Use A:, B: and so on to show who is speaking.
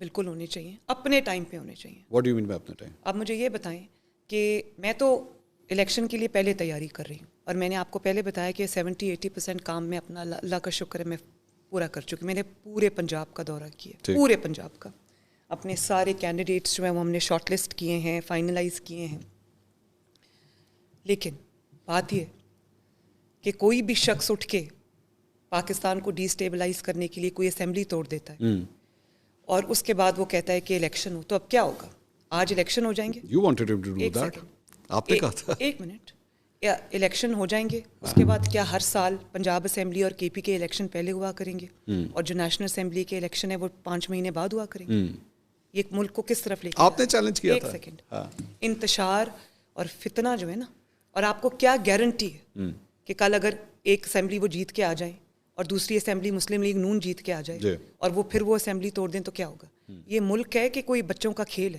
A: بالکل ہونے چاہیے, اپنے ٹائم پہ ہونے چاہیے.
B: What do you mean by اپنا ٹائم؟
A: آپ مجھے یہ بتائیں کہ میں تو الیکشن کے لیے پہلے تیاری کر رہی ہوں, اور میں نے آپ کو پہلے بتایا کہ 70-80% کام میں اپنا اللہ کا شکر ہے میں پورا کر چکی. میں نے پورے پنجاب کا دورہ کیا, پورے پنجاب کا. اپنے سارے کینڈیڈیٹس جو ہیں وہ ہم نے شارٹ لسٹ کیے ہیں, فائنلائز کیے ہیں. لیکن بات یہ کہ کوئی بھی شخص اٹھ کے پاکستان کو ڈی اسٹیبلائز کرنے کے لیے کوئی اسمبلی توڑ دیتا ہے اور اس کے بعد وہ کہتا ہے کہ الیکشن ہو, تو اب کیا ہوگا؟ آج الیکشن ہو جائیں گے.
B: You wanted him to do that. آپ نے کہا تھا.
A: ایک منٹ, الیکشن ہو جائیں گے, اس کے بعد کیا ہر سال پنجاب اسمبلی اور کے پی کے الیکشن پہلے ہوا کریں گے, اور جو نیشنل اسمبلی کے الیکشن ہے وہ 5 مہینے بعد ہوا کریں گے؟ یہ ملک کو کس طرف لے کے
B: آپ نے چیلنج کیا تھا.
A: ایک سیکنڈ, انتشار اور فتنہ جو ہے نا, اور آپ کو کیا گارنٹی ہے کہ کل اگر ایک اسمبلی وہ جیت کے آ جائیں اور دوسری اسمبلی مسلم لیگ نون جیت کے آ جائے اور وہ پھر وہ اسمبلی توڑ دیں تو کیا ہوگا؟ یہ ملک ہے کہ کوئی بچوں کا کھیل ہے؟